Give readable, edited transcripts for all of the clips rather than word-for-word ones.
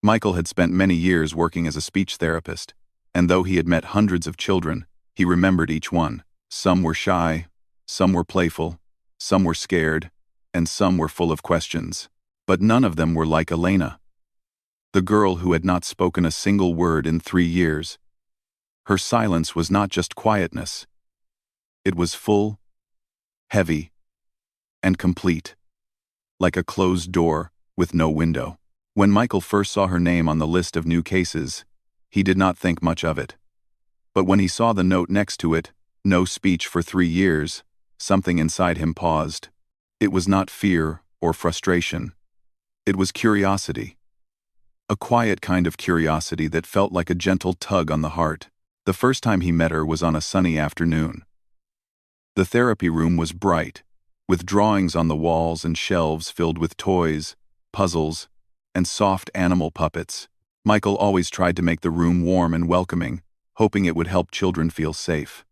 Michael had spent many years working as a speech therapist, and though he had met hundreds of children, he remembered each one. Some were shy, some were playful, some were scared, and some were full of questions. But none of them were like Elena, the girl who had not spoken a single word in 3 years. Her silence was not just quietness. It was full, heavy, and complete, like a closed door with no window. When Michael first saw her name on the list of new cases, he did not think much of it. But when he saw the note next to it, no speech for 3 years, something inside him paused. It was not fear or frustration. It was curiosity. A quiet kind of curiosity that felt like a gentle tug on the heart. The first time he met her was on a sunny afternoon. The therapy room was bright, with drawings on the walls and shelves filled with toys, puzzles, and soft animal puppets. Michael always tried to make the room warm and welcoming, hoping it would help children feel safe.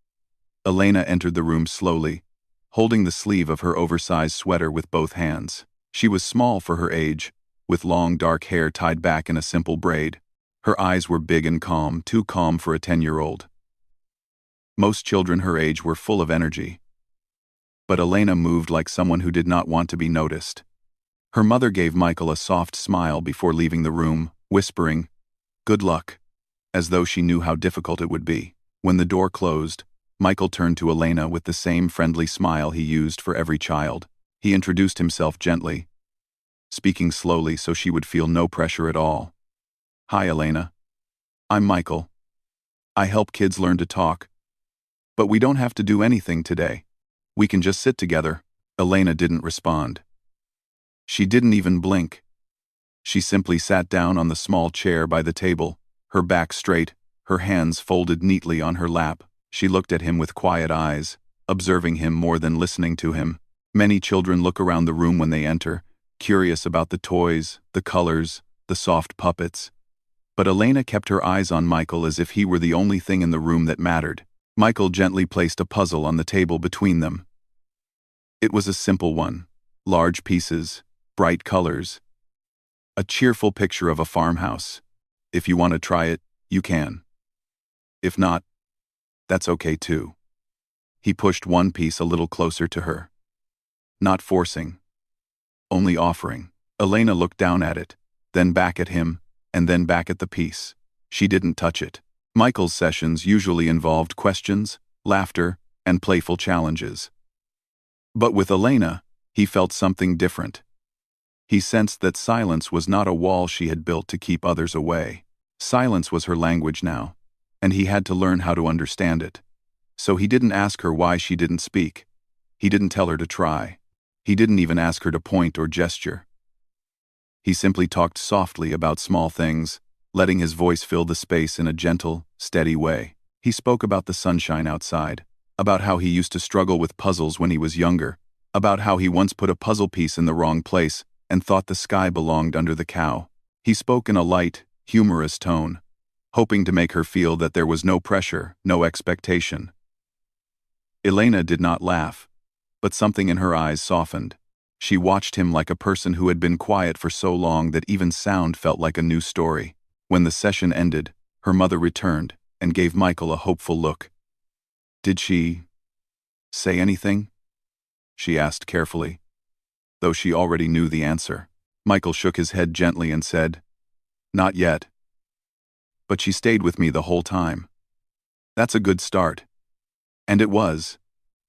Elena entered the room slowly, holding the sleeve of her oversized sweater with both hands. She was small for her age, with long dark hair tied back in a simple braid. Her eyes were big and calm, too calm for a 10-year-old. Most children her age were full of energy. But Elena moved like someone who did not want to be noticed. Her mother gave Michael a soft smile before leaving the room, whispering, "Good luck," as though she knew how difficult it would be. When the door closed, Michael turned to Elena with the same friendly smile he used for every child. He introduced himself gently, speaking slowly so she would feel no pressure at all. "Hi, Elena. I'm Michael. I help kids learn to talk. But we don't have to do anything today. We can just sit together." Elena didn't respond. She didn't even blink. She simply sat down on the small chair by the table, her back straight, her hands folded neatly on her lap. She looked at him with quiet eyes, observing him more than listening to him. Many children look around the room when they enter, curious about the toys, the colors, the soft puppets. But Elena kept her eyes on Michael as if he were the only thing in the room that mattered. Michael gently placed a puzzle on the table between them. It was a simple one, large pieces, bright colors. A cheerful picture of a farmhouse. If you want to try it, you can. If not, that's okay too. He pushed one piece a little closer to her. Not forcing, only offering. Elena looked down at it, then back at him, and then back at the piece. She didn't touch it. Michael's sessions usually involved questions, laughter, and playful challenges. But with Elena, he felt something different. He sensed that silence was not a wall she had built to keep others away. Silence was her language now, and he had to learn how to understand it. So he didn't ask her why she didn't speak. He didn't tell her to try. He didn't even ask her to point or gesture. He simply talked softly about small things, letting his voice fill the space in a gentle, steady way. He spoke about the sunshine outside, about how he used to struggle with puzzles when he was younger, about how he once put a puzzle piece in the wrong place and thought the sky belonged under the cow. He spoke in a light, humorous tone, hoping to make her feel that there was no pressure, no expectation. Elena did not laugh, but something in her eyes softened. She watched him like a person who had been quiet for so long that even sound felt like a new story. When the session ended, her mother returned and gave Michael a hopeful look. "Did she say anything?" she asked carefully, though she already knew the answer. Michael shook his head gently and said, "Not yet. But she stayed with me the whole time." That's a good start. And it was.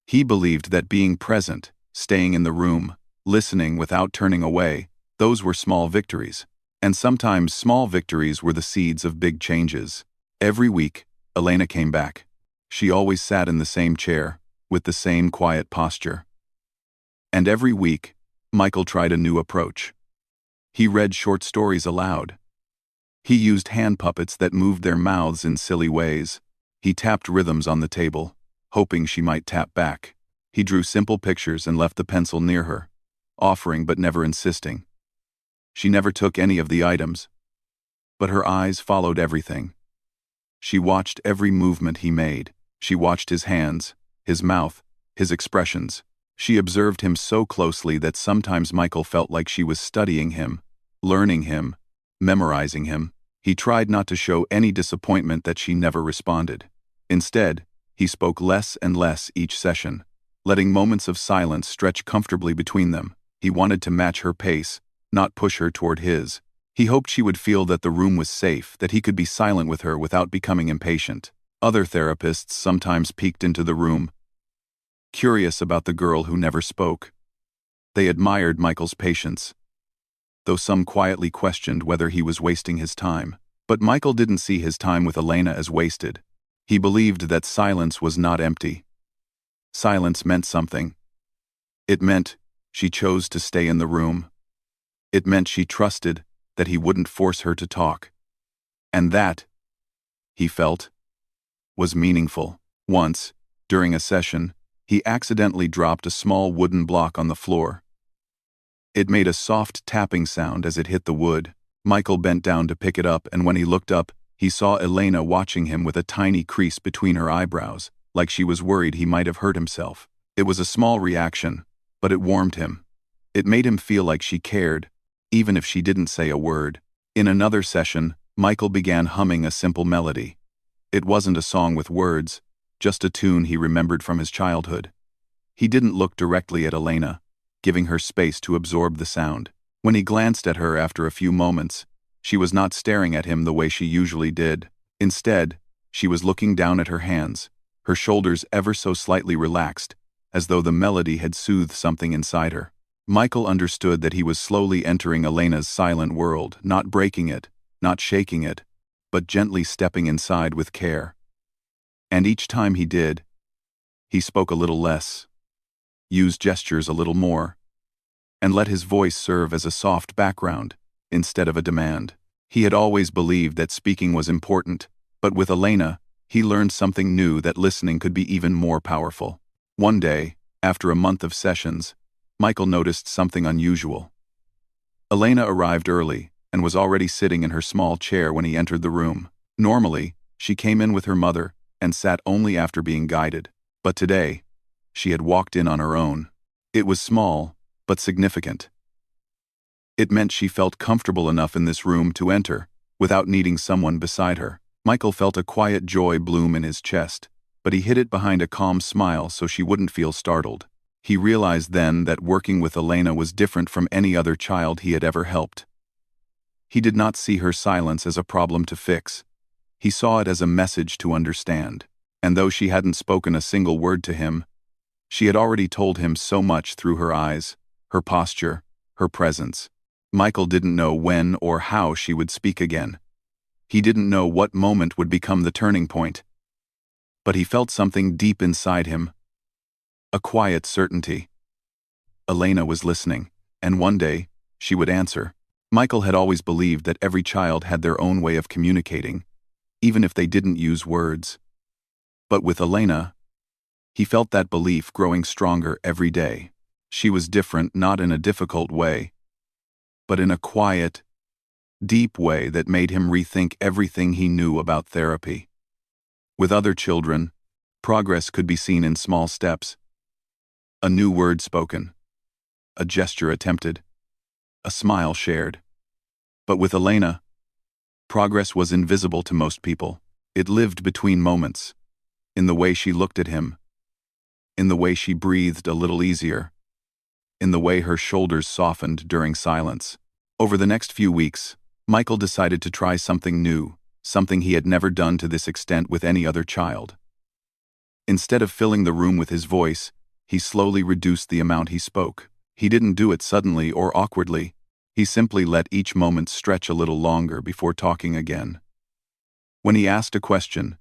He believed that being present, staying in the room, listening without turning away, those were small victories. And sometimes small victories were the seeds of big changes. Every week, Elena came back. She always sat in the same chair, with the same quiet posture. And every week, Michael tried a new approach. He read short stories aloud. He used hand puppets that moved their mouths in silly ways. He tapped rhythms on the table, hoping she might tap back. He drew simple pictures and left the pencil near her, offering but never insisting. She never took any of the items, but her eyes followed everything. She watched every movement he made. She watched his hands, his mouth, his expressions. She observed him so closely that sometimes Michael felt like she was studying him, learning him, memorizing him. He tried not to show any disappointment that she never responded. Instead, he spoke less and less each session, letting moments of silence stretch comfortably between them. He wanted to match her pace, not push her toward his. He hoped she would feel that the room was safe, that he could be silent with her without becoming impatient. Other therapists sometimes peeked into the room, curious about the girl who never spoke. They admired Michael's patience, though some quietly questioned whether he was wasting his time. But Michael didn't see his time with Elena as wasted. He believed that silence was not empty. Silence meant something. It meant she chose to stay in the room. It meant she trusted that he wouldn't force her to talk. And that, he felt, was meaningful. Once, during a session, he accidentally dropped a small wooden block on the floor. It made a soft tapping sound as it hit the wood. Michael bent down to pick it up, and when he looked up, he saw Elena watching him with a tiny crease between her eyebrows, like she was worried he might have hurt himself. It was a small reaction, but it warmed him. It made him feel like she cared, even if she didn't say a word. In another session, Michael began humming a simple melody. It wasn't a song with words, just a tune he remembered from his childhood. He didn't look directly at Elena, giving her space to absorb the sound. When he glanced at her after a few moments, she was not staring at him the way she usually did. Instead, she was looking down at her hands, her shoulders ever so slightly relaxed, as though the melody had soothed something inside her. Michael understood that he was slowly entering Elena's silent world, not breaking it, not shaking it, but gently stepping inside with care. And each time he did, he spoke a little less, used gestures a little more, and let his voice serve as a soft background instead of a demand. He had always believed that speaking was important, but with Elena, he learned something new, that listening could be even more powerful. One day, after a month of sessions, Michael noticed something unusual. Elena arrived early and was already sitting in her small chair when he entered the room. Normally, she came in with her mother and sat only after being guided. But today, she had walked in on her own. It was small, but significant. It meant she felt comfortable enough in this room to enter, without needing someone beside her. Michael felt a quiet joy bloom in his chest, but he hid it behind a calm smile so she wouldn't feel startled. He realized then that working with Elena was different from any other child he had ever helped. He did not see her silence as a problem to fix. He saw it as a message to understand. And though she hadn't spoken a single word to him, she had already told him so much through her eyes, her posture, her presence. Michael didn't know when or how she would speak again. He didn't know what moment would become the turning point. But he felt something deep inside him, a quiet certainty. Elena was listening, and one day, she would answer. Michael had always believed that every child had their own way of communicating, even if they didn't use words. But with Elena, he felt that belief growing stronger every day. She was different, not in a difficult way, but in a quiet, deep way that made him rethink everything he knew about therapy. With other children, progress could be seen in small steps. A new word spoken, a gesture attempted, a smile shared. But with Elena, progress was invisible to most people. It lived between moments, in the way she looked at him, in the way she breathed a little easier, in the way her shoulders softened during silence. Over the next few weeks, Michael decided to try something new, something he had never done to this extent with any other child. Instead of filling the room with his voice, he slowly reduced the amount he spoke. He didn't do it suddenly or awkwardly. He simply let each moment stretch a little longer before talking again. When he asked a question,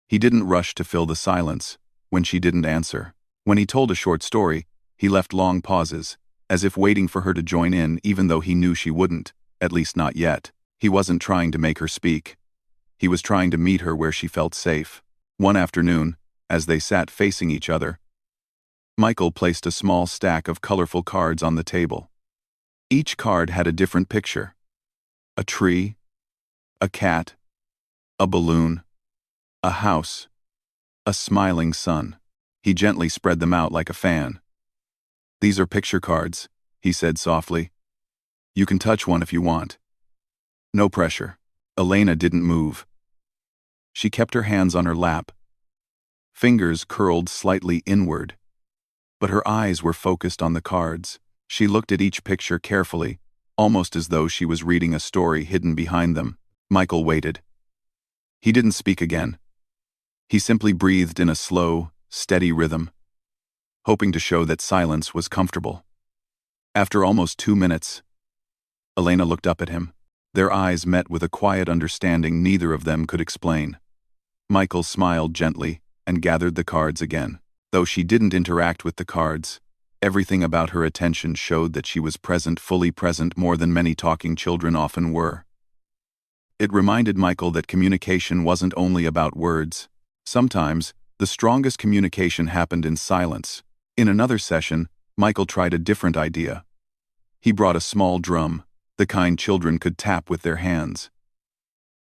he didn't rush to fill the silence when she didn't answer. When he told a short story, he left long pauses, as if waiting for her to join in even though he knew she wouldn't, at least not yet. He wasn't trying to make her speak. He was trying to meet her where she felt safe. One afternoon, as they sat facing each other, Michael placed a small stack of colorful cards on the table. Each card had a different picture. A tree, a cat, a balloon, a house, a smiling sun. He gently spread them out like a fan. "These are picture cards," he said softly. "You can touch one if you want. No pressure. Elena didn't move. She kept her hands on her lap, fingers curled slightly inward. But her eyes were focused on the cards. She looked at each picture carefully, almost as though she was reading a story hidden behind them. Michael waited. He didn't speak again. He simply breathed in a slow, steady rhythm, hoping to show that silence was comfortable. After almost 2 minutes, Elena looked up at him. Their eyes met with a quiet understanding neither of them could explain. Michael smiled gently and gathered the cards again. Though she didn't interact with the cards, everything about her attention showed that she was present, fully present, more than many talking children often were. It reminded Michael that communication wasn't only about words. Sometimes, the strongest communication happened in silence. In another session, Michael tried a different idea. He brought a small drum, the kind children could tap with their hands.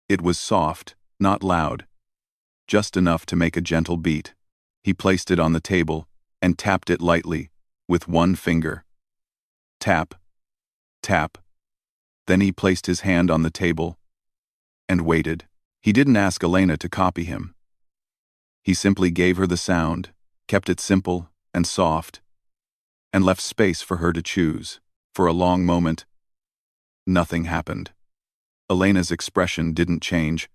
It was soft, not loud, just enough to make a gentle beat. He placed it on the table and tapped it lightly, with one finger. Tap, tap. Then he placed his hand on the table and waited. He didn't ask Elena to copy him. He simply gave her the sound, kept it simple and soft, and left space for her to choose. For a long moment, nothing happened. Elena's expression didn't change,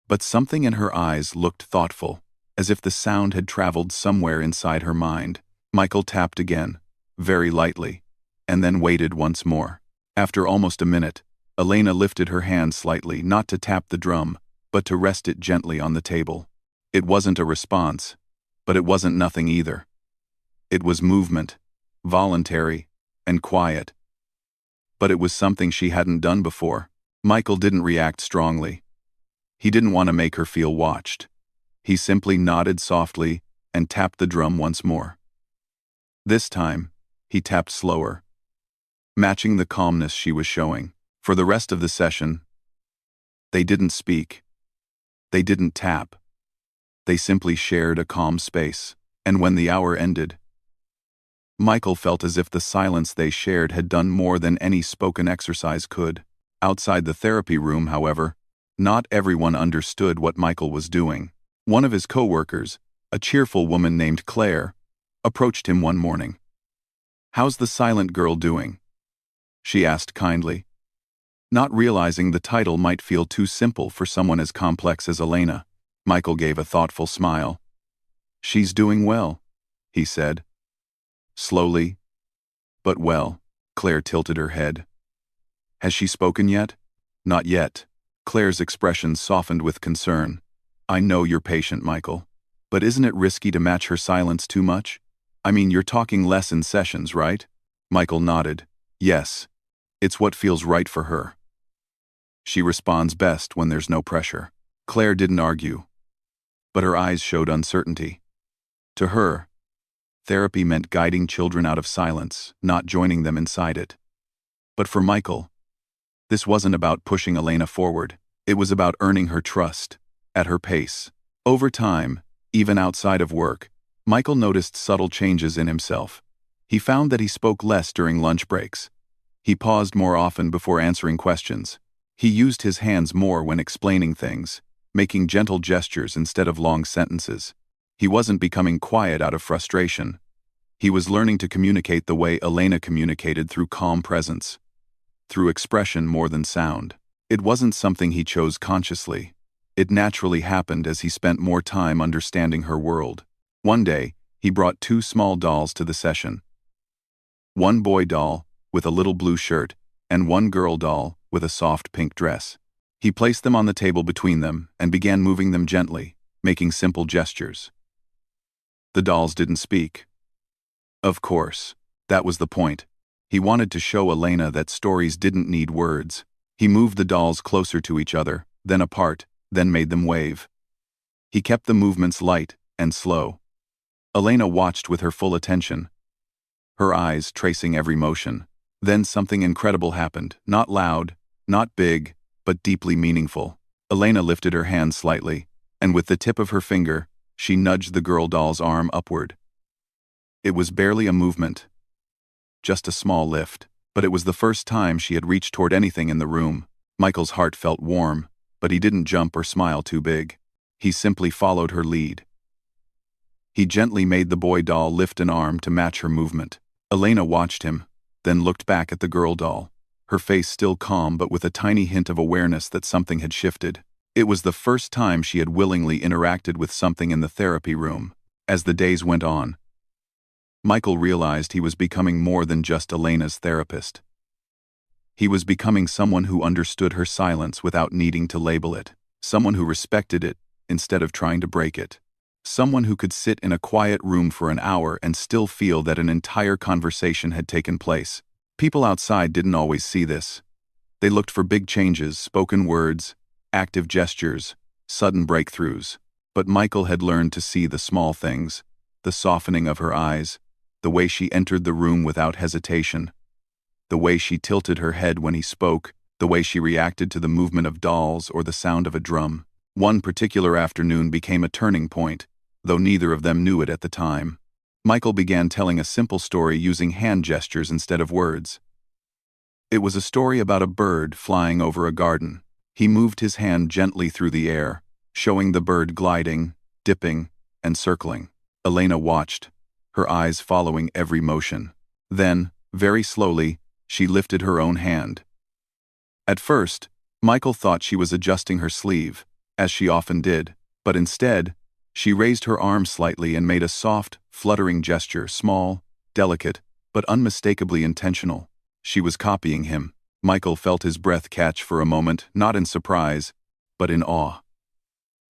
but something in her eyes looked thoughtful, as if the sound had traveled somewhere inside her mind. Michael tapped again, very lightly, and then waited once more. After almost a minute, Elena lifted her hand slightly, not to tap the drum, but to rest it gently on the table. It wasn't a response, but it wasn't nothing either. It was movement, voluntary and quiet. But it was something she hadn't done before. Michael didn't react strongly. He didn't want to make her feel watched. He simply nodded softly and tapped the drum once more. This time, he tapped slower, matching the calmness she was showing. For the rest of the session, they didn't speak. They didn't tap. They simply shared a calm space. And when the hour ended, Michael felt as if the silence they shared had done more than any spoken exercise could. Outside the therapy room, however, not everyone understood what Michael was doing. One of his co-workers, a cheerful woman named Claire, approached him one morning. "How's the silent girl doing?" she asked kindly, not realizing the title might feel too simple for someone as complex as Elena. Michael gave a thoughtful smile. "She's doing well," he said. "Slowly, but well." Claire tilted her head. "Has she spoken yet?" "Not yet." Claire's expression softened with concern. "I know you're patient, Michael. But isn't it risky to match her silence too much? I mean, you're talking less in sessions, right?" Michael nodded. "Yes. It's what feels right for her. She responds best when there's no pressure." Claire didn't argue, but her eyes showed uncertainty. To her, therapy meant guiding children out of silence, not joining them inside it. But for Michael, this wasn't about pushing Elena forward. It was about earning her trust, at her pace. Over time, even outside of work, Michael noticed subtle changes in himself. He found that he spoke less during lunch breaks. He paused more often before answering questions. He used his hands more when explaining things, making gentle gestures instead of long sentences. He wasn't becoming quiet out of frustration. He was learning to communicate the way Elena communicated, through calm presence, through expression more than sound. It wasn't something he chose consciously. It naturally happened as he spent more time understanding her world. One day, he brought 2 small dolls to the session. One boy doll, with a little blue shirt, and one girl doll, with a soft pink dress. He placed them on the table between them and began moving them gently, making simple gestures. The dolls didn't speak. Of course, that was the point. He wanted to show Elena that stories didn't need words. He moved the dolls closer to each other, then apart, then made them wave. He kept the movements light and slow. Elena watched with her full attention, her eyes tracing every motion. Then something incredible happened, not loud, not big, but deeply meaningful. Elena lifted her hand slightly, and with the tip of her finger, she nudged the girl doll's arm upward. It was barely a movement, just a small lift, but it was the first time she had reached toward anything in the room. Michael's heart felt warm, but he didn't jump or smile too big. He simply followed her lead. He gently made the boy doll lift an arm to match her movement. Elena watched him, then looked back at the girl doll, her face still calm but with a tiny hint of awareness that something had shifted. It was the first time she had willingly interacted with something in the therapy room. As the days went on, Michael realized he was becoming more than just Elena's therapist. He was becoming someone who understood her silence without needing to label it, someone who respected it instead of trying to break it, someone who could sit in a quiet room for an hour and still feel that an entire conversation had taken place. People outside didn't always see this. They looked for big changes, spoken words, active gestures, sudden breakthroughs. But Michael had learned to see the small things, the softening of her eyes, the way she entered the room without hesitation, the way she tilted her head when he spoke, the way she reacted to the movement of dolls or the sound of a drum. One particular afternoon became a turning point, though neither of them knew it at the time. Michael began telling a simple story using hand gestures instead of words. It was a story about a bird flying over a garden. He moved his hand gently through the air, showing the bird gliding, dipping, and circling. Elena watched, her eyes following every motion. Then, very slowly, she lifted her own hand. At first, Michael thought she was adjusting her sleeve, as she often did, but instead, she raised her arm slightly and made a soft, fluttering gesture, small, delicate, but unmistakably intentional. She was copying him. Michael felt his breath catch for a moment, not in surprise, but in awe.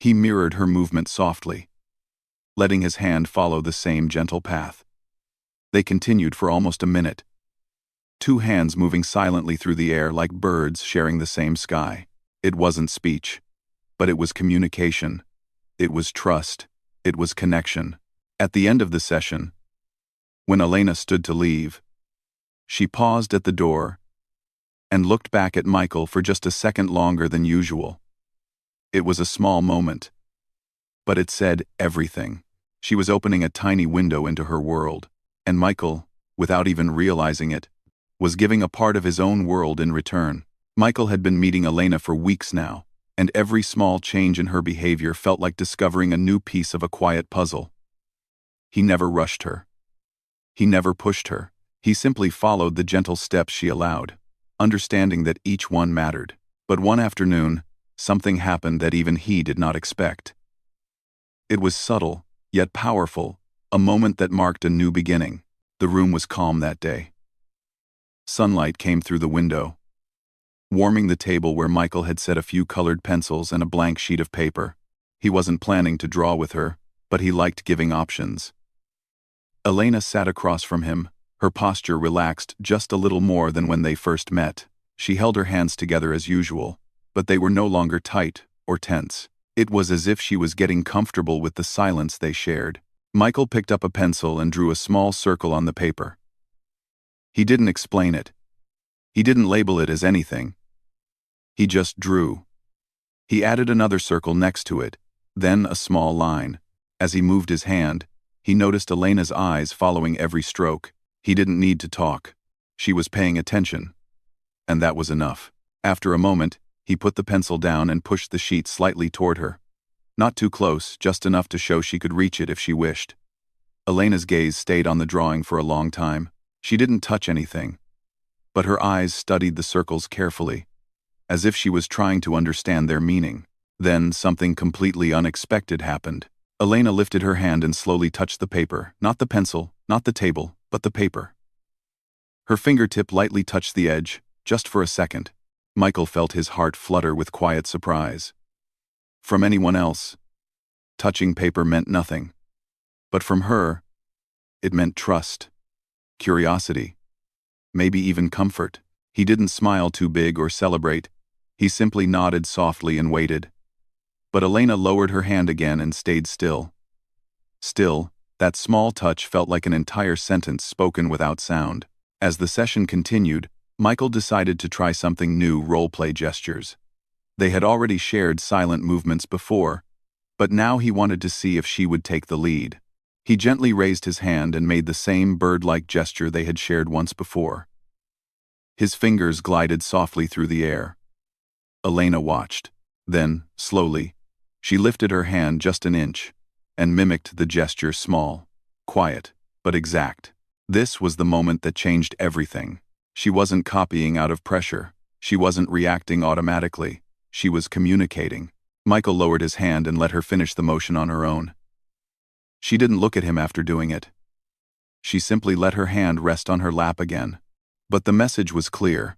He mirrored her movement softly, letting his hand follow the same gentle path. They continued for almost a minute, two hands moving silently through the air like birds sharing the same sky. It wasn't speech, but it was communication. It was trust. It was connection. At the end of the session, when Elena stood to leave, she paused at the door and looked back at Michael for just a second longer than usual. It was a small moment, but it said everything. She was opening a tiny window into her world, and Michael, without even realizing it, was giving a part of his own world in return. Michael had been meeting Elena for weeks now, and every small change in her behavior felt like discovering a new piece of a quiet puzzle. He never rushed her. He never pushed her. He simply followed the gentle steps she allowed, understanding that each one mattered. But one afternoon, something happened that even he did not expect. It was subtle, yet powerful, a moment that marked a new beginning. The room was calm that day. Sunlight came through the window, warming the table where Michael had set a few colored pencils and a blank sheet of paper. He wasn't planning to draw with her, but he liked giving options. Elena sat across from him, her posture relaxed just a little more than when they first met. She held her hands together as usual, but they were no longer tight or tense. It was as if she was getting comfortable with the silence they shared. Michael picked up a pencil and drew a small circle on the paper. He didn't explain it. He didn't label it as anything. He just drew. He added another circle next to it, then a small line. As he moved his hand, he noticed Elena's eyes following every stroke. He didn't need to talk. She was paying attention. And that was enough. After a moment, he put the pencil down and pushed the sheet slightly toward her. Not too close, just enough to show she could reach it if she wished. Elena's gaze stayed on the drawing for a long time. She didn't touch anything, but her eyes studied the circles carefully, as if she was trying to understand their meaning. Then something completely unexpected happened. Elena lifted her hand and slowly touched the paper, not the pencil, not the table, but the paper. Her fingertip lightly touched the edge, just for a second. Michael felt his heart flutter with quiet surprise. From anyone else, touching paper meant nothing. But from her, it meant trust, curiosity, maybe even comfort. He didn't smile too big or celebrate. He simply nodded softly and waited. But Elena lowered her hand again and stayed still. Still, that small touch felt like an entire sentence spoken without sound. As the session continued, Michael decided to try something new: role-play gestures. They had already shared silent movements before, but now he wanted to see if she would take the lead. He gently raised his hand and made the same bird-like gesture they had shared once before. His fingers glided softly through the air, Elena watched. Then, slowly, she lifted her hand just an inch and mimicked the gesture, small, quiet, but exact. This was the moment that changed everything. She wasn't copying out of pressure. She wasn't reacting automatically. She was communicating. Michael lowered his hand and let her finish the motion on her own. She didn't look at him after doing it. She simply let her hand rest on her lap again. But the message was clear.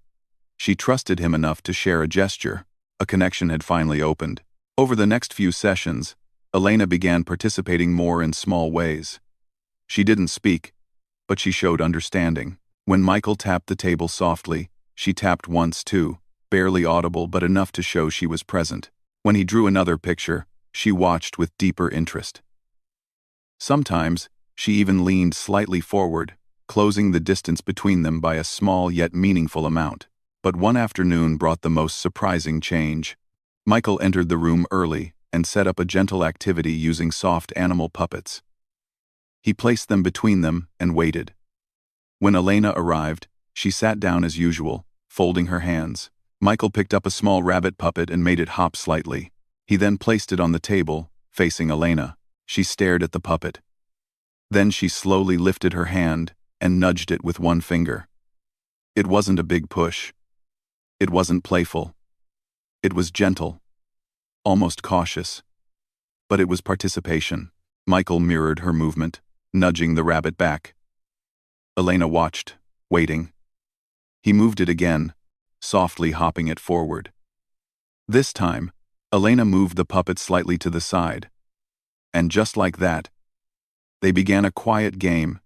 She trusted him enough to share a gesture. A connection had finally opened. Over the next few sessions, Elena began participating more in small ways. She didn't speak, but she showed understanding. When Michael tapped the table softly, she tapped once too, barely audible but enough to show she was present. When he drew another picture, she watched with deeper interest. Sometimes, she even leaned slightly forward, closing the distance between them by a small yet meaningful amount. But one afternoon brought the most surprising change. Michael entered the room early and set up a gentle activity using soft animal puppets. He placed them between them and waited. When Elena arrived, she sat down as usual, folding her hands. Michael picked up a small rabbit puppet and made it hop slightly. He then placed it on the table, facing Elena. She stared at the puppet. Then she slowly lifted her hand and nudged it with one finger. It wasn't a big push. It wasn't playful. It was gentle, almost cautious. But it was participation. Michael mirrored her movement, nudging the rabbit back. Elena watched, waiting. He moved it again, softly hopping it forward. This time, Elena moved the puppet slightly to the side. And just like that, they began a quiet game.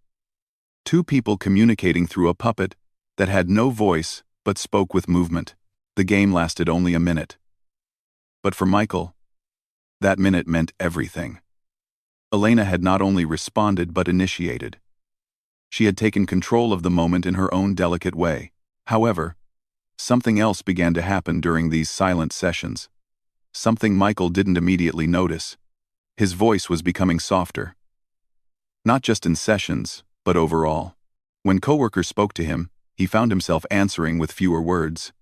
Two people communicating through a puppet that had no voice but spoke with movement. The game lasted only a minute. But for Michael, that minute meant everything. Elena had not only responded but initiated. She had taken control of the moment in her own delicate way. However, something else began to happen during these silent sessions. Something Michael didn't immediately notice. His voice was becoming softer. Not just in sessions, but overall. When coworkers spoke to him, he found himself answering with fewer words.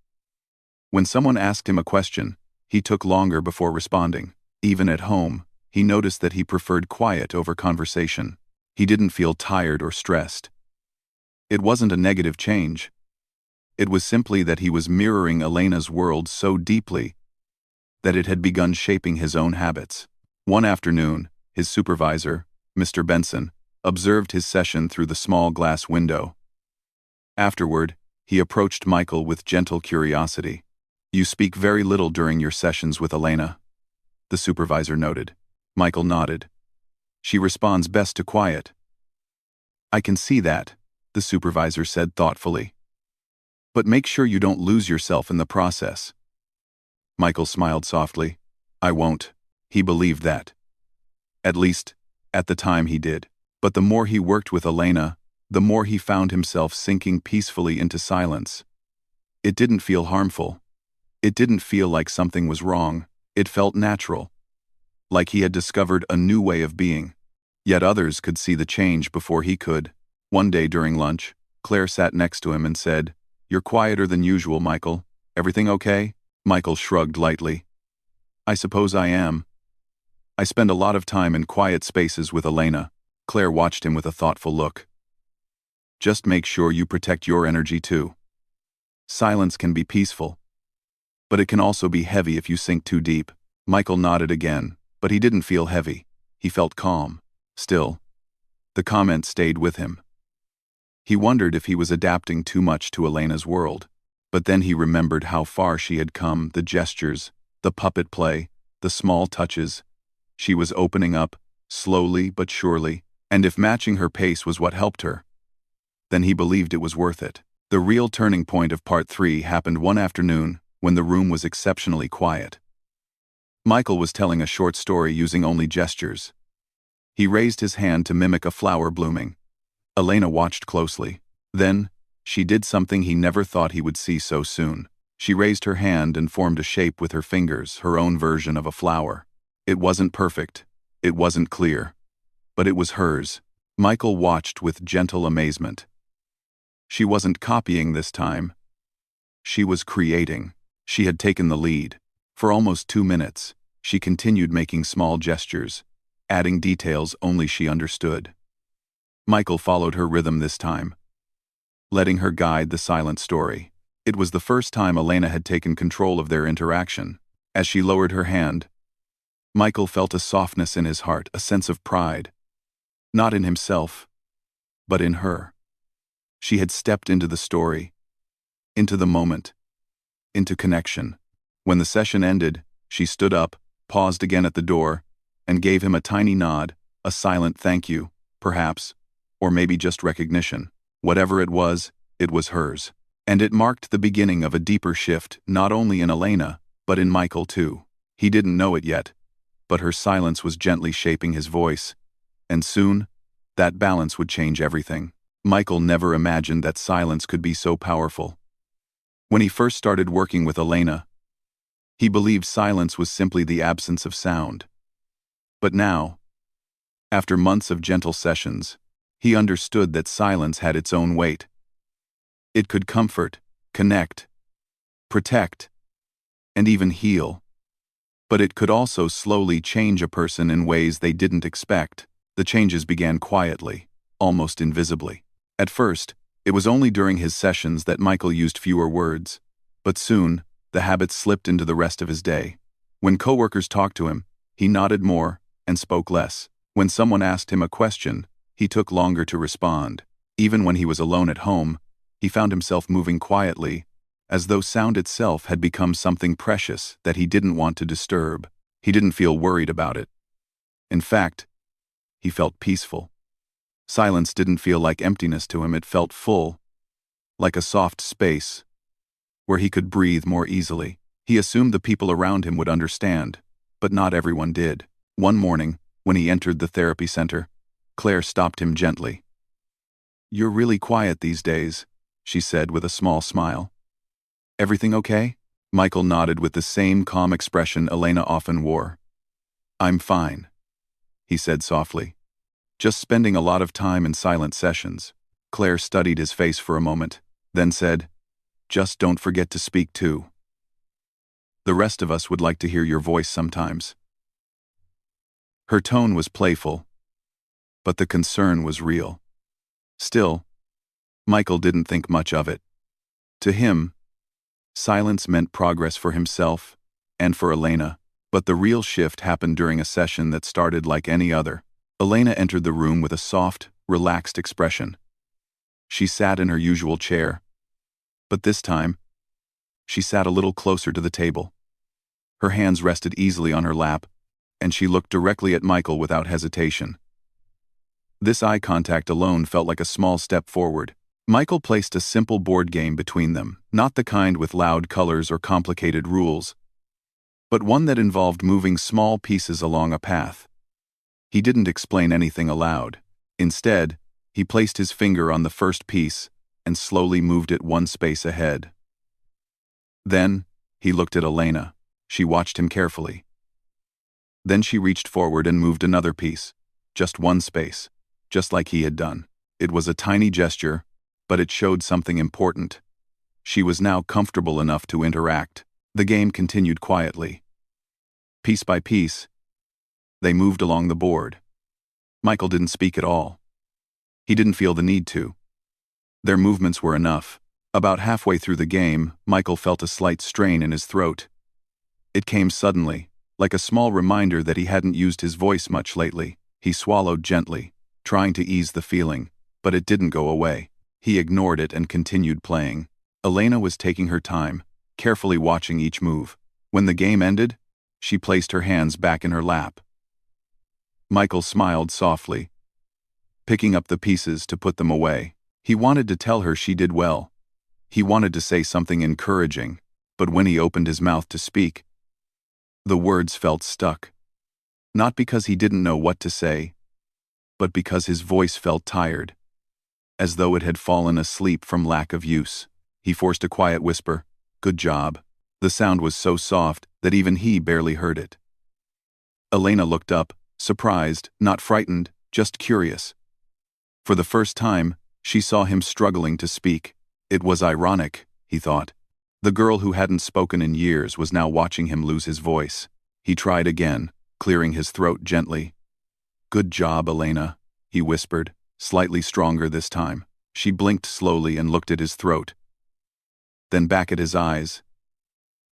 When someone asked him a question, he took longer before responding. Even at home, he noticed that he preferred quiet over conversation. He didn't feel tired or stressed. It wasn't a negative change. It was simply that he was mirroring Elena's world so deeply that it had begun shaping his own habits. One afternoon, his supervisor, Mr. Benson, observed his session through the small glass window. Afterward, he approached Michael with gentle curiosity. "You speak very little during your sessions with Elena," the supervisor noted. Michael nodded. "She responds best to quiet." "I can see that," the supervisor said thoughtfully. "But make sure you don't lose yourself in the process." Michael smiled softly. "I won't." He believed that. At least, at the time he did. But the more he worked with Elena, the more he found himself sinking peacefully into silence. It didn't feel harmful. It didn't feel like something was wrong. It felt natural. Like he had discovered a new way of being. Yet others could see the change before he could. One day during lunch, Claire sat next to him and said, "You're quieter than usual, Michael. Everything okay?" Michael shrugged lightly. "I suppose I am. I spend a lot of time in quiet spaces with Elena." Claire watched him with a thoughtful look. "Just make sure you protect your energy too. Silence can be peaceful, but it can also be heavy if you sink too deep." Michael nodded again, but he didn't feel heavy. He felt calm. Still, the comment stayed with him. He wondered if he was adapting too much to Elena's world. But then he remembered how far she had come, the gestures, the puppet play, the small touches. She was opening up, slowly but surely, and if matching her pace was what helped her, then he believed it was worth it. The real turning point of part 3 happened one afternoon when the room was exceptionally quiet. Michael was telling a short story using only gestures. He raised his hand to mimic a flower blooming. Elena watched closely. Then, she did something he never thought he would see so soon. She raised her hand and formed a shape with her fingers, her own version of a flower. It wasn't perfect. It wasn't clear. But it was hers. Michael watched with gentle amazement. She wasn't copying this time. She was creating. She had taken the lead. For almost 2 minutes, she continued making small gestures, adding details only she understood. Michael followed her rhythm this time, letting her guide the silent story. It was the first time Elena had taken control of their interaction. As she lowered her hand, Michael felt a softness in his heart, a sense of pride. Not in himself, but in her. She had stepped into the story, into the moment, into connection. When the session ended, she stood up, paused again at the door, and gave him a tiny nod, a silent thank you, perhaps, or maybe just recognition. Whatever it was hers. And it marked the beginning of a deeper shift, not only in Elena, but in Michael too. He didn't know it yet, but her silence was gently shaping his voice, and soon, that balance would change everything. Michael never imagined that silence could be so powerful. When he first started working with Elena, he believed silence was simply the absence of sound. But now, after months of gentle sessions, he understood that silence had its own weight. It could comfort, connect, protect, and even heal. But it could also slowly change a person in ways they didn't expect. The changes began quietly, almost invisibly. At first, it was only during his sessions that Michael used fewer words, but soon, the habit slipped into the rest of his day. When coworkers talked to him, he nodded more and spoke less. When someone asked him a question, he took longer to respond. Even when he was alone at home, he found himself moving quietly, as though sound itself had become something precious that he didn't want to disturb. He didn't feel worried about it. In fact, he felt peaceful. Silence didn't feel like emptiness to him, it felt full, like a soft space, where he could breathe more easily. He assumed the people around him would understand, but not everyone did. One morning, when he entered the therapy center, Claire stopped him gently. "You're really quiet these days," she said with a small smile. "Everything okay?" Michael nodded with the same calm expression Elena often wore. "I'm fine," he said softly. "Just spending a lot of time in silent sessions." Claire studied his face for a moment, then said, "Just don't forget to speak too. The rest of us would like to hear your voice sometimes." Her tone was playful, but the concern was real. Still, Michael didn't think much of it. To him, silence meant progress for himself and for Elena, but the real shift happened during a session that started like any other. Elena entered the room with a soft, relaxed expression. She sat in her usual chair, but this time, she sat a little closer to the table. Her hands rested easily on her lap, and she looked directly at Michael without hesitation. This eye contact alone felt like a small step forward. Michael placed a simple board game between them, not the kind with loud colors or complicated rules, but one that involved moving small pieces along a path. He didn't explain anything aloud. Instead, he placed his finger on the first piece and slowly moved it one space ahead. Then, he looked at Elena. She watched him carefully. Then she reached forward and moved another piece, just one space, just like he had done. It was a tiny gesture, but it showed something important. She was now comfortable enough to interact. The game continued quietly. Piece by piece, they moved along the board. Michael didn't speak at all. He didn't feel the need to. Their movements were enough. About halfway through the game, Michael felt a slight strain in his throat. It came suddenly, like a small reminder that he hadn't used his voice much lately. He swallowed gently, trying to ease the feeling, but it didn't go away. He ignored it and continued playing. Elena was taking her time, carefully watching each move. When the game ended, she placed her hands back in her lap. Michael smiled softly, picking up the pieces to put them away. He wanted to tell her she did well. He wanted to say something encouraging, but when he opened his mouth to speak, the words felt stuck. Not because he didn't know what to say, but because his voice felt tired, as though it had fallen asleep from lack of use. He forced a quiet whisper, "Good job." The sound was so soft that even he barely heard it. Elena looked up, surprised, not frightened, just curious. For the first time, she saw him struggling to speak. It was ironic, he thought. The girl who hadn't spoken in years was now watching him lose his voice. He tried again, clearing his throat gently. "Good job, Elena," he whispered, slightly stronger this time. She blinked slowly and looked at his throat, then back at his eyes,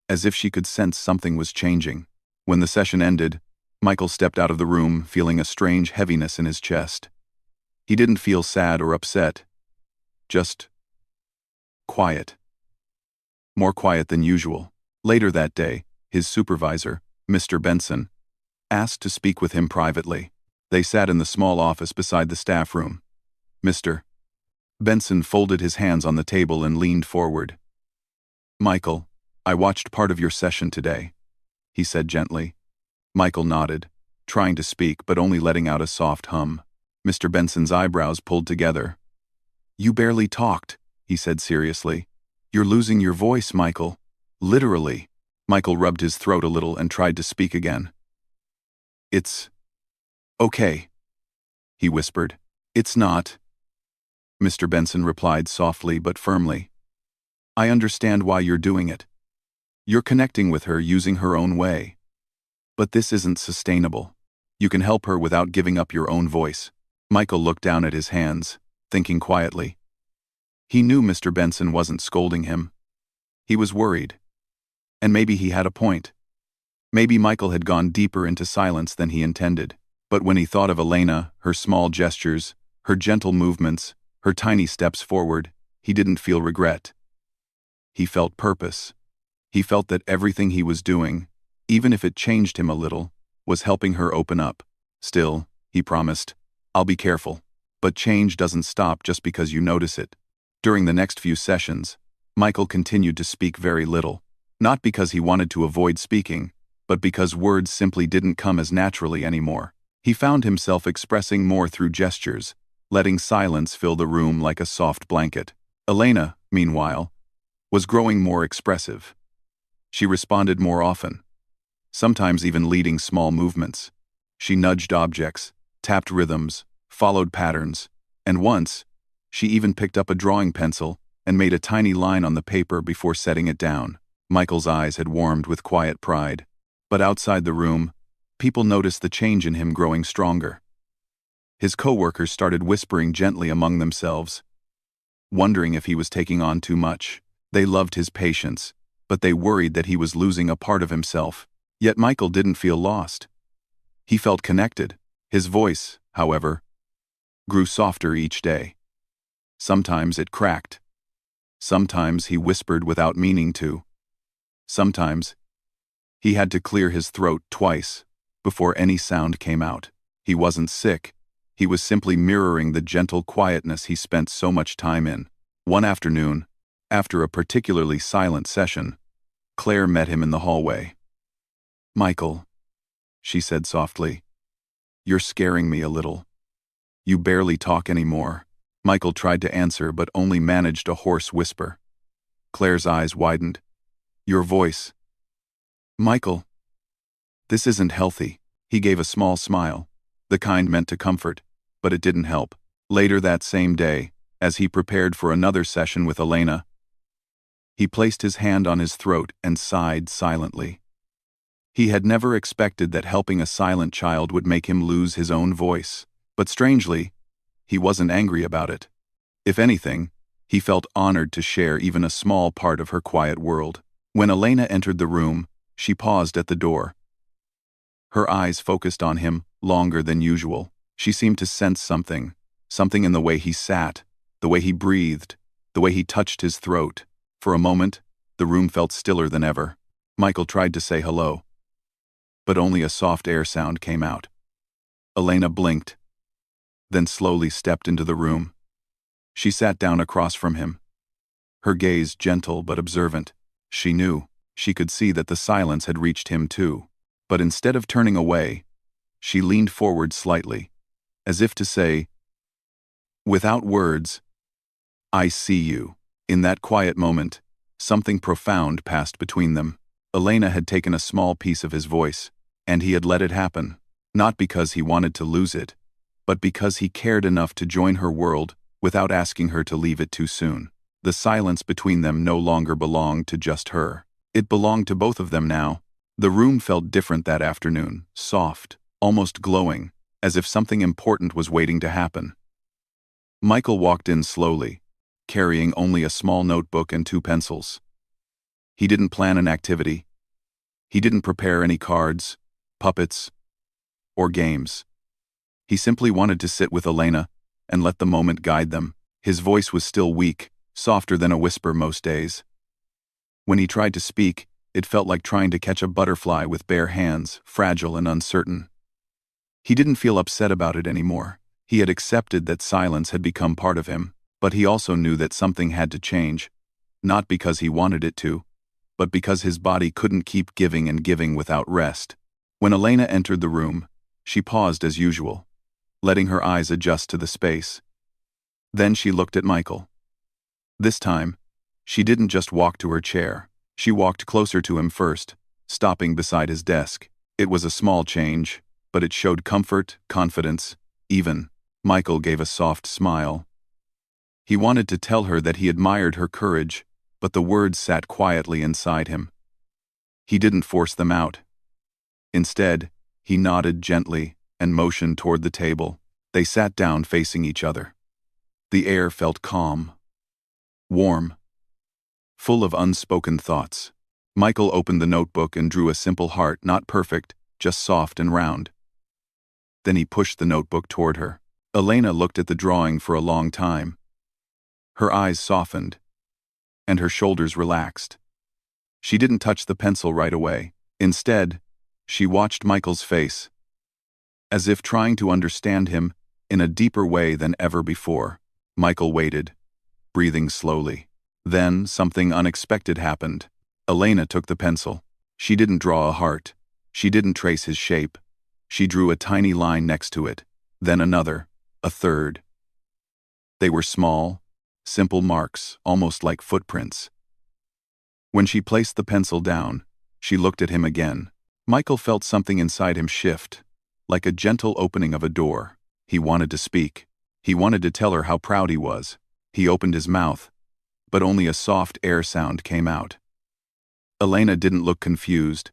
as if she could sense something was changing. When the session ended, Michael stepped out of the room, feeling a strange heaviness in his chest. He didn't feel sad or upset, just quiet. More quiet than usual. Later that day, his supervisor, Mr. Benson, asked to speak with him privately. They sat in the small office beside the staff room. Mr. Benson folded his hands on the table and leaned forward. "Michael, I watched part of your session today," he said gently. Michael nodded, trying to speak but only letting out a soft hum. Mr. Benson's eyebrows pulled together. "You barely talked," he said seriously. "You're losing your voice, Michael. Literally." Michael rubbed his throat a little and tried to speak again. "It's okay," he whispered. "It's not," Mr. Benson replied softly but firmly. "I understand why you're doing it. You're connecting with her using her own way. But this isn't sustainable. You can help her without giving up your own voice." Michael looked down at his hands, thinking quietly. He knew Mr. Benson wasn't scolding him. He was worried. And maybe he had a point. Maybe Michael had gone deeper into silence than he intended. But when he thought of Elena, her small gestures, her gentle movements, her tiny steps forward, he didn't feel regret. He felt purpose. He felt that everything he was doing, even if it changed him a little, was helping her open up. Still, he promised, "I'll be careful." But change doesn't stop just because you notice it. During the next few sessions, Michael continued to speak very little, not because he wanted to avoid speaking, but because words simply didn't come as naturally anymore. He found himself expressing more through gestures, letting silence fill the room like a soft blanket. Elena, meanwhile, was growing more expressive. She responded more often, sometimes even leading small movements. She nudged objects, tapped rhythms, followed patterns, and once, she even picked up a drawing pencil and made a tiny line on the paper before setting it down. Michael's eyes had warmed with quiet pride. But outside the room, people noticed the change in him growing stronger. His co-workers started whispering gently among themselves, wondering if he was taking on too much. They loved his patience, but they worried that he was losing a part of himself. Yet Michael didn't feel lost. He felt connected. His voice, however, grew softer each day. Sometimes it cracked. Sometimes he whispered without meaning to. Sometimes he had to clear his throat twice before any sound came out. He wasn't sick. He was simply mirroring the gentle quietness he spent so much time in. One afternoon, after a particularly silent session, Claire met him in the hallway. "Michael," she said softly, "you're scaring me a little. You barely talk anymore." Michael tried to answer but only managed a hoarse whisper. Claire's eyes widened. "Your voice." "Michael, this isn't healthy." He gave a small smile, the kind meant to comfort, but it didn't help. Later that same day, as he prepared for another session with Elena, he placed his hand on his throat and sighed silently. He had never expected that helping a silent child would make him lose his own voice. But strangely, he wasn't angry about it. If anything, he felt honored to share even a small part of her quiet world. When Elena entered the room, she paused at the door. Her eyes focused on him longer than usual. She seemed to sense something in the way he sat, the way he breathed, the way he touched his throat. For a moment, the room felt stiller than ever. Michael tried to say hello, but only a soft air sound came out. Elena blinked, then slowly stepped into the room. She sat down across from him, her gaze gentle but observant. She knew, she could see that the silence had reached him too. But instead of turning away, she leaned forward slightly, as if to say, "Without words, I see you." In that quiet moment, something profound passed between them. Elena had taken a small piece of his voice, and he had let it happen, not because he wanted to lose it, but because he cared enough to join her world without asking her to leave it too soon. The silence between them no longer belonged to just her. It belonged to both of them now. The room felt different that afternoon, soft, almost glowing, as if something important was waiting to happen. Michael walked in slowly, carrying only a small notebook and 2 pencils. He didn't plan an activity. He didn't prepare any cards, puppets, or games. He simply wanted to sit with Elena and let the moment guide them. His voice was still weak, softer than a whisper most days. When he tried to speak, it felt like trying to catch a butterfly with bare hands, fragile and uncertain. He didn't feel upset about it anymore. He had accepted that silence had become part of him, but he also knew that something had to change, not because he wanted it to, but because his body couldn't keep giving and giving without rest. When Elena entered the room, she paused as usual, letting her eyes adjust to the space. Then she looked at Michael. This time, she didn't just walk to her chair. She walked closer to him first, stopping beside his desk. It was a small change, but it showed comfort, confidence, even. Michael gave a soft smile. He wanted to tell her that he admired her courage, but the words sat quietly inside him. He didn't force them out. Instead, he nodded gently and motioned toward the table. They sat down facing each other. The air felt calm, warm, full of unspoken thoughts. Michael opened the notebook and drew a simple heart, not perfect, just soft and round. Then he pushed the notebook toward her. Elena looked at the drawing for a long time. Her eyes softened, and her shoulders relaxed. She didn't touch the pencil right away. Instead, she watched Michael's face, as if trying to understand him in a deeper way than ever before. Michael waited, breathing slowly. Then something unexpected happened. Elena took the pencil. She didn't draw a heart. She didn't trace his shape. She drew a tiny line next to it, then another, a third. They were small, simple marks, almost like footprints. When she placed the pencil down, she looked at him again. Michael felt something inside him shift, like a gentle opening of a door. He wanted to speak. He wanted to tell her how proud he was. He opened his mouth, but only a soft air sound came out. Elena didn't look confused.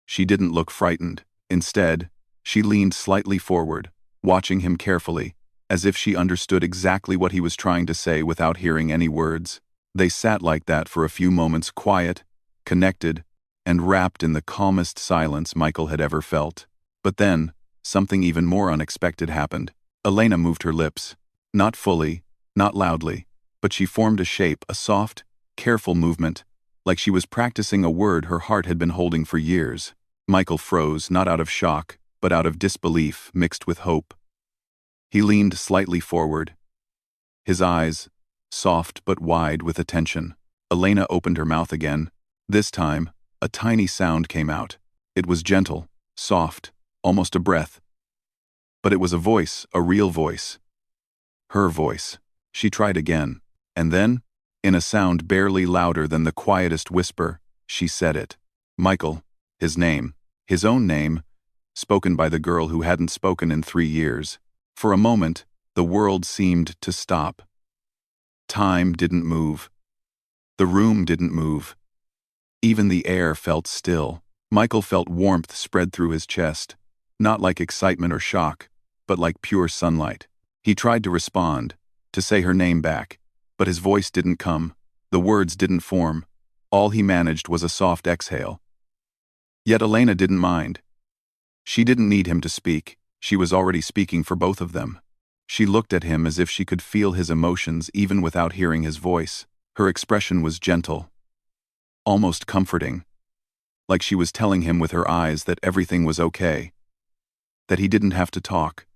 She didn't look frightened. Instead, she leaned slightly forward, watching him carefully, as if she understood exactly what he was trying to say without hearing any words. They sat like that for a few moments, quiet, connected, and wrapped in the calmest silence Michael had ever felt. But then, something even more unexpected happened. Elena moved her lips. Not fully, not loudly, but she formed a shape, a soft, careful movement, like she was practicing a word her heart had been holding for years. Michael froze, not out of shock, but out of disbelief mixed with hope. He leaned slightly forward, his eyes soft but wide with attention. Elena opened her mouth again. This time, a tiny sound came out. It was gentle, soft, almost a breath. But it was a voice, a real voice. Her voice. She tried again, and then, in a sound barely louder than the quietest whisper, she said it. Michael, his name, his own name, spoken by the girl who hadn't spoken in 3 years. For a moment, the world seemed to stop. Time didn't move. The room didn't move. Even the air felt still. Michael felt warmth spread through his chest, not like excitement or shock, but like pure sunlight. He tried to respond, to say her name back, but his voice didn't come. The words didn't form. All he managed was a soft exhale. Yet Elena didn't mind. She didn't need him to speak. She was already speaking for both of them. She looked at him as if she could feel his emotions even without hearing his voice. Her expression was gentle, almost comforting, like she was telling him with her eyes that everything was okay, that he didn't have to talk,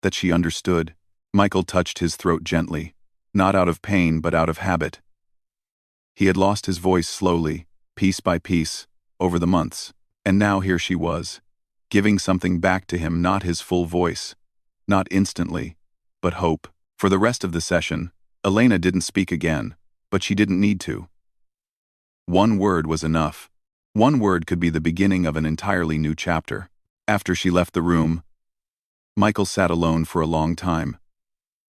that she understood. Michael touched his throat gently, not out of pain but out of habit. He had lost his voice slowly, piece by piece, over the months, and now here she was, giving something back to him, not his full voice, not instantly, but hope. For the rest of the session, Elena didn't speak again, but she didn't need to. One word was enough. One word could be the beginning of an entirely new chapter. After she left the room, Michael sat alone for a long time,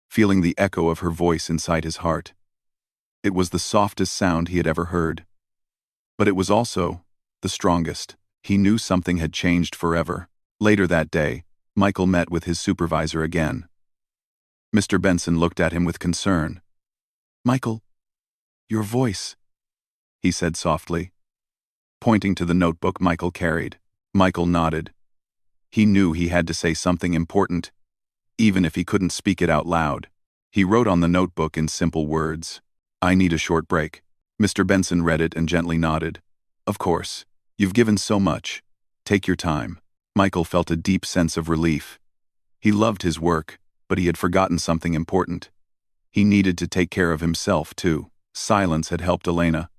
feeling the echo of her voice inside his heart. It was the softest sound he had ever heard. But it was also the strongest. He knew something had changed forever. Later that day, Michael met with his supervisor again. Mr. Benson looked at him with concern. "Michael, your voice," he said softly, pointing to the notebook Michael carried. Michael nodded. He knew he had to say something important, even if he couldn't speak it out loud. He wrote on the notebook in simple words, "I need a short break." Mr. Benson read it and gently nodded. "Of course. You've given so much. Take your time." Michael felt a deep sense of relief. He loved his work, but he had forgotten something important. He needed to take care of himself, too. Silence had helped Elena,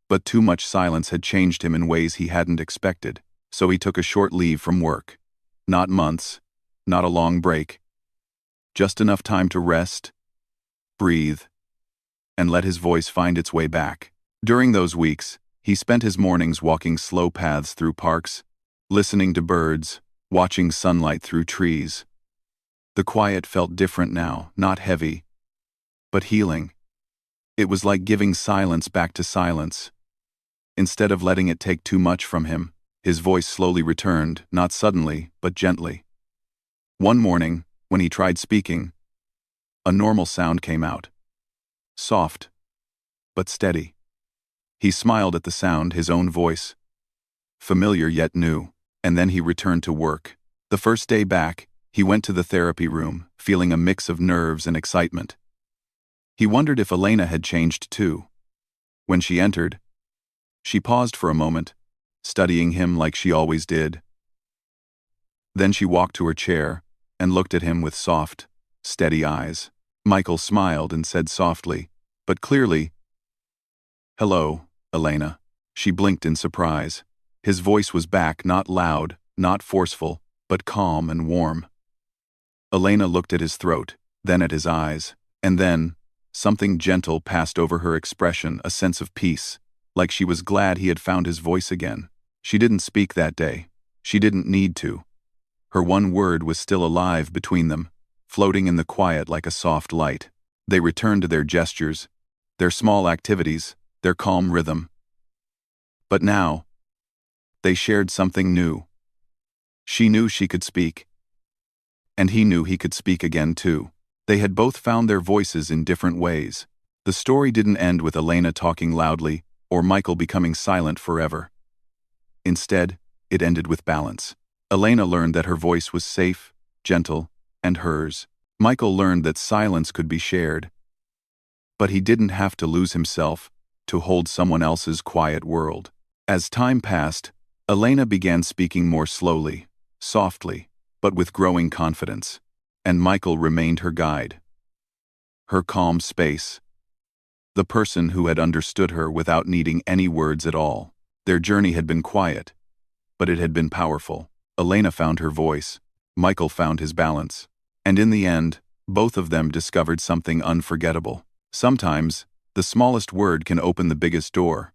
but too much silence had changed him in ways he hadn't expected. So he took a short leave from work. Not months, not a long break. Just enough time to rest, breathe, and let his voice find its way back. During those weeks, he spent his mornings walking slow paths through parks, listening to birds, watching sunlight through trees. The quiet felt different now, not heavy, but healing. It was like giving silence back to silence. Instead of letting it take too much from him, his voice slowly returned, not suddenly, but gently. One morning, when he tried speaking, a normal sound came out. Soft, but steady. He smiled at the sound, his own voice. Familiar yet new, and then he returned to work. The first day back, he went to the therapy room, feeling a mix of nerves and excitement. He wondered if Elena had changed too. When she entered, she paused for a moment, studying him like she always did. Then she walked to her chair and looked at him with soft, steady eyes. Michael smiled and said softly, but clearly, "Hello, Elena." She blinked in surprise. His voice was back, not loud, not forceful, but calm and warm. Elena looked at his throat, then at his eyes, and then something gentle passed over her expression, a sense of peace, like she was glad he had found his voice again. She didn't speak that day. She didn't need to. Her one word was still alive between them, floating in the quiet like a soft light. They returned to their gestures, their small activities, their calm rhythm. But now, they shared something new. She knew she could speak, and he knew he could speak again too. They had both found their voices in different ways. The story didn't end with Elena talking loudly or Michael becoming silent forever. Instead, it ended with balance. Elena learned that her voice was safe, gentle, and hers. Michael learned that silence could be shared. But he didn't have to lose himself to hold someone else's quiet world. As time passed, Elena began speaking more slowly, softly, but with growing confidence. And Michael remained her guide. Her calm space. The person who had understood her without needing any words at all. Their journey had been quiet, but it had been powerful. Elena found her voice. Michael found his balance. And in the end, both of them discovered something unforgettable. Sometimes, the smallest word can open the biggest door.